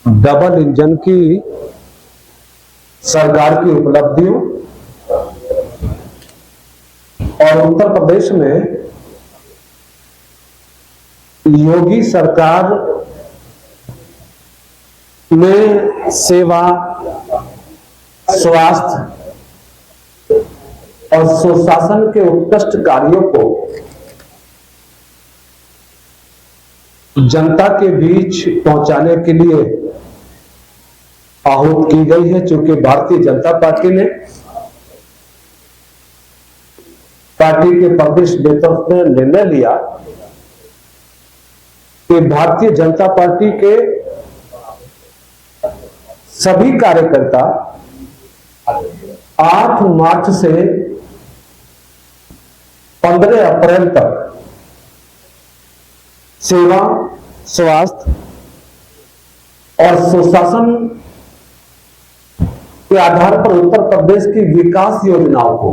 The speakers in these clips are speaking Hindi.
डबल इंजन की सरकार की उपलब्धियों और उत्तर प्रदेश में योगी सरकार में सेवा, स्वास्थ्य और सुशासन के उत्कृष्ट कार्यों को जनता के बीच पहुंचाने के लिए आहूत की गई है। चूंकि भारतीय जनता पार्टी ने पार्टी के प्रदेश नेतृत्व ने निर्णय लिया कि भारतीय जनता पार्टी के सभी कार्यकर्ता 8 मार्च से 15 अप्रैल तक सेवा, स्वास्थ्य और सुशासन के आधार पर उत्तर प्रदेश की विकास योजनाओं को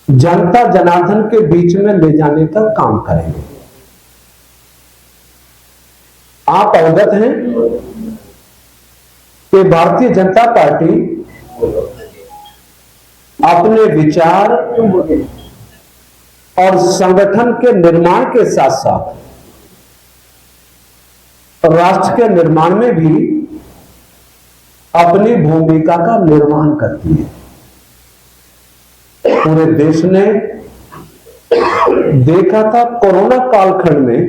जनता जनार्दन के बीच में ले जाने का काम करेंगे। आप अवगत हैं कि भारतीय जनता पार्टी अपने विचार और संगठन के निर्माण के साथ साथ राष्ट्र के निर्माण में भी अपनी भूमिका का निर्वहन करती है। पूरे देश ने देखा था कोरोना कालखंड में,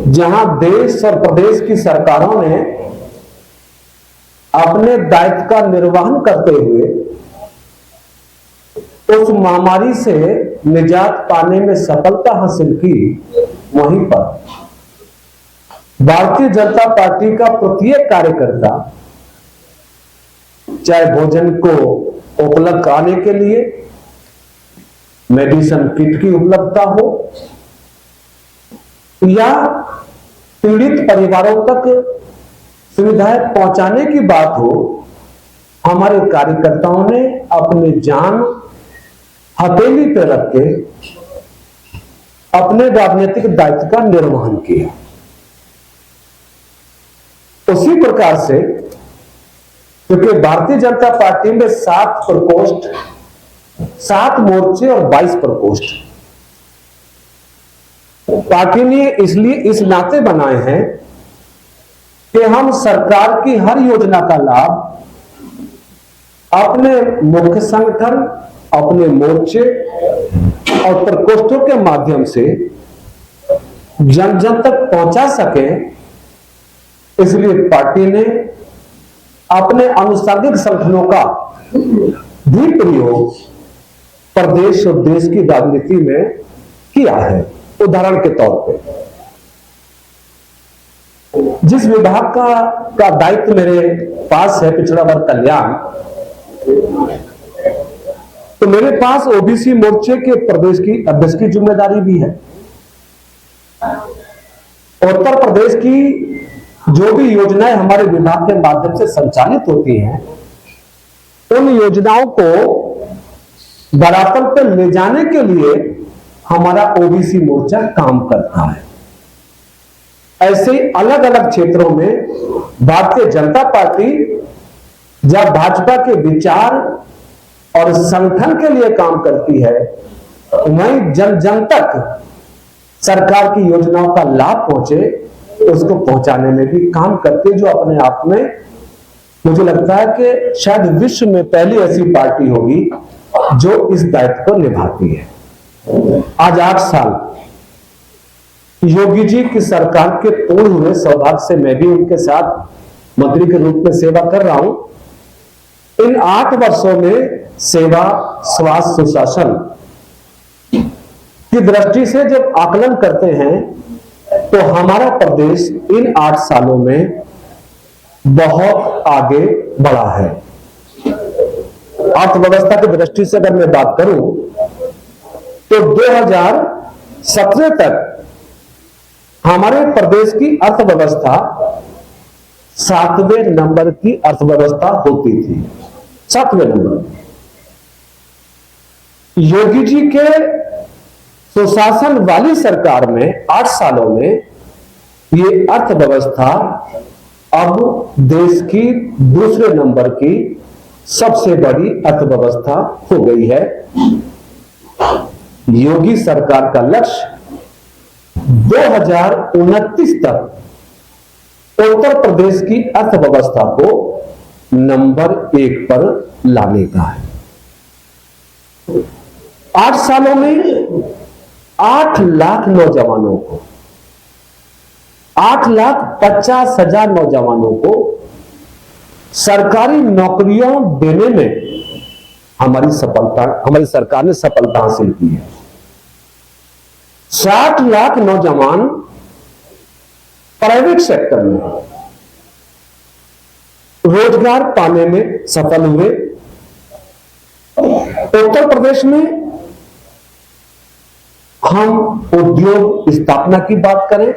जहां देश और प्रदेश की सरकारों ने अपने दायित्व का निर्वहन करते हुए उस महामारी से निजात पाने में सफलता हासिल की, वहीं पर भारतीय जनता पार्टी का प्रत्येक कार्यकर्ता चाहे भोजन को उपलब्ध कराने के लिए मेडिसिन किट की उपलब्धता हो या पीड़ित परिवारों तक सुविधाएं पहुंचाने की बात हो, हमारे कार्यकर्ताओं ने अपनी जान हथेली पर रख के अपने राजनीतिक दायित्व का निर्वहन किया। उसी प्रकार से क्योंकि भारतीय जनता पार्टी में 7 प्रकोष्ठ, 7 मोर्चे और 22 प्रकोष्ठ पार्टी ने इसलिए इस नाते बनाए हैं कि हम सरकार की हर योजना का लाभ अपने मुख्य संगठन, अपने मोर्चे और प्रकोष्ठों के माध्यम से जन जन तक पहुंचा सके। इसलिए पार्टी ने अपने आनुषंगिक संगठनों का भी प्रयोग प्रदेश और देश की राजनीति में किया है। उदाहरण के तौर पे जिस विभाग का दायित्व मेरे पास है, पिछड़ा वर्ग कल्याण, तो मेरे पास ओबीसी मोर्चे के प्रदेश की अध्यक्ष की जिम्मेदारी भी है। उत्तर प्रदेश की जो भी योजनाएं हमारे विभाग के माध्यम से संचालित होती हैं, उन योजनाओं को धरातल पर ले जाने के लिए हमारा ओबीसी मोर्चा काम करता है। ऐसे अलग अलग क्षेत्रों में भारतीय जनता पार्टी जब भाजपा के विचार और संगठन के लिए काम करती है, वहीं जन जन तक सरकार की योजनाओं का लाभ पहुंचे, उसको पहुंचाने में भी काम करती है, जो अपने आप में मुझे लगता है कि शायद विश्व में पहली ऐसी पार्टी होगी जो इस दायित्व को निभाती है। आज 8 साल योगी जी की सरकार के पूर्ण हुए, सौभाग्य से मैं भी उनके साथ मंत्री के रूप में सेवा कर रहा हूं। इन 8 वर्षों में सेवा, स्वास्थ्य, सुशासन की दृष्टि से जब आकलन करते हैं तो हमारा प्रदेश इन 8 सालों में बहुत आगे बढ़ा है। अर्थव्यवस्था की दृष्टि से अगर मैं बात करूं तो 2017 तक हमारे प्रदेश की अर्थव्यवस्था 7वें नंबर की अर्थव्यवस्था होती थी, 7वें नंबर। योगी जी के सुशासन वाली सरकार में 8 सालों में ये अर्थव्यवस्था अब देश की दूसरे नंबर की सबसे बड़ी अर्थव्यवस्था हो गई है। योगी सरकार का लक्ष्य 2029 तक उत्तर प्रदेश की अर्थव्यवस्था को नंबर 1 पर लाने का है। 8 सालों में 8 लाख नौजवानों को, 8,50,000 नौजवानों को सरकारी नौकरियां देने में हमारी सरकार ने सफलता हासिल की है। 60 लाख नौजवान प्राइवेट सेक्टर में रोजगार पाने में सफल हुए। उत्तर प्रदेश में हम उद्योग स्थापना की बात करें,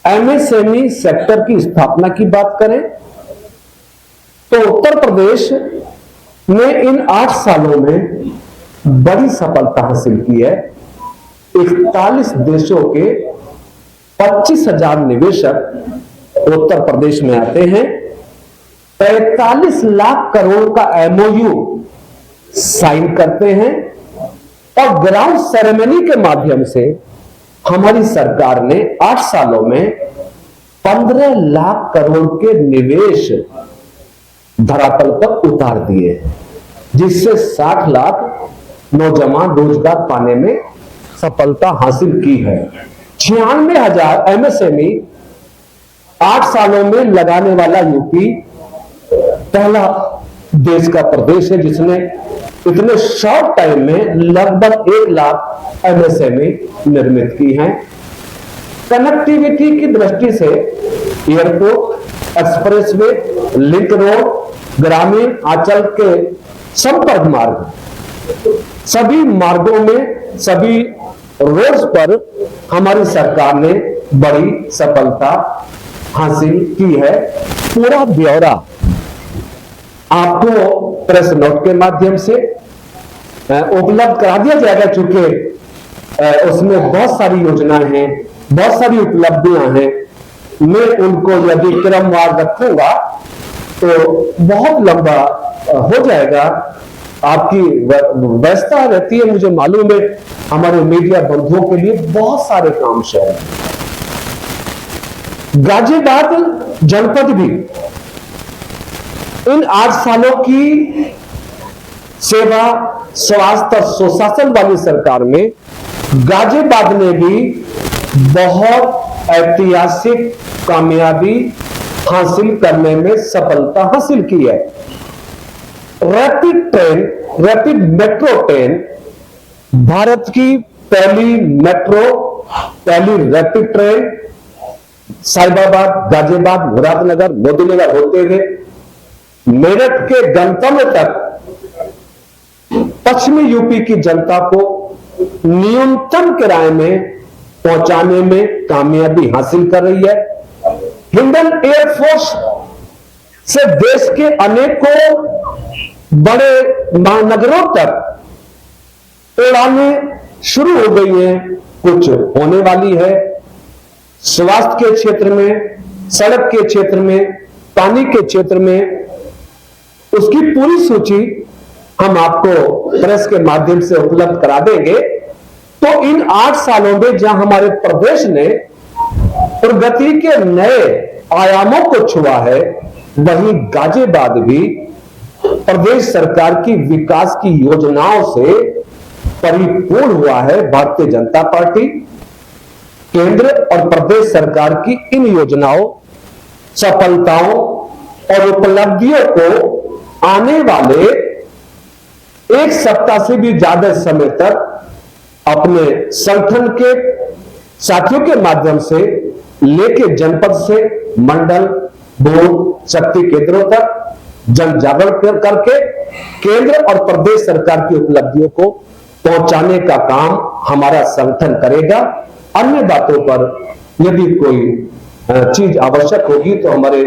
एमएसएमई सेक्टर की स्थापना की बात करें, तो उत्तर प्रदेश ने इन 8 सालों में बड़ी सफलता हासिल की है। 41 देशों के 25,000 निवेशक उत्तर प्रदेश में आते हैं। 45 लाख करोड़ का एमओयू साइन करते हैं और ग्राउंड सेरेमनी के माध्यम से हमारी सरकार ने 8 सालों में 15 लाख करोड़ के निवेश धरातल पर उतार दिए, जिससे 60 लाख नौजवान रोजगार पाने में सफलता हासिल की है। 96,000 एमएसएमई 8 सालों में लगाने वाला यूपी पहला देश का प्रदेश है जिसने इतने शॉर्ट टाइम में लगभग 1 लाख एमएसएमई निर्मित की हैं। कनेक्टिविटी की दृष्टि से एयरपोर्ट, एक्सप्रेसवे, लिंक रोड, ग्रामीण अंचल के संपर्क मार्ग, सभी मार्गों में, सभी रोड्स पर हमारी सरकार ने बड़ी सफलता हासिल की है। पूरा ब्यौरा आपको प्रेस नोट के माध्यम से उपलब्ध करा दिया जाएगा, चूंकि उसमें बहुत सारी योजनाएं हैं, बहुत सारी उपलब्धियां हैं। मैं उनको यदि क्रमवार रखूंगा तो बहुत लंबा हो जाएगा। आपकी व्यवस्था रहती है, मुझे मालूम है, हमारे मीडिया बंधुओं के लिए बहुत सारे काम शेयर हैं। गाजियाबाद जनपद भी इन 8 सालों की सेवा, स्वास्थ्य और सुशासन वाली सरकार में गाजियाबाद ने भी बहुत ऐतिहासिक कामयाबी हासिल करने में सफलता हासिल की है। Rapid train, rapid metro train, Bharat की पहली मेट्रो, पहली रैपिड ट्रेन साहिबाबाद, गाजियाबाद, मुरादनगर, मोदीनगर होते हुए मेरठ के गंतव्य तक पश्चिमी यूपी की जनता को न्यूनतम किराए में पहुंचाने में कामयाबी हासिल कर रही है। हिंडन एयरफोर्स से देश के अनेकों बड़े महानगरों तक उड़ानें शुरू हो गई हैं, कुछ होने वाली है। स्वास्थ्य के क्षेत्र में, सड़क के क्षेत्र में, पानी के क्षेत्र में, उसकी पूरी सूची हम आपको प्रेस के माध्यम से उपलब्ध करा देंगे। तो इन 8 सालों में जहां हमारे प्रदेश ने प्रगति के नए आयामों को छुआ है, वहीं गाजियाबाद भी प्रदेश सरकार की विकास की योजनाओं से परिपूर्ण हुआ है। भारतीय जनता पार्टी, केंद्र और प्रदेश सरकार की इन योजनाओं, सफलताओं और उपलब्धियों को आने वाले 1 सप्ताह से भी ज्यादा समय तक अपने संगठन के साथियों के माध्यम से लेके जनपद से मंडल, बोर्ड, शक्ति केंद्रों तक जन जागरण करके केंद्र और प्रदेश सरकार की उपलब्धियों को पहुंचाने का काम हमारा संगठन करेगा। अन्य बातों पर यदि कोई चीज आवश्यक होगी तो हमारे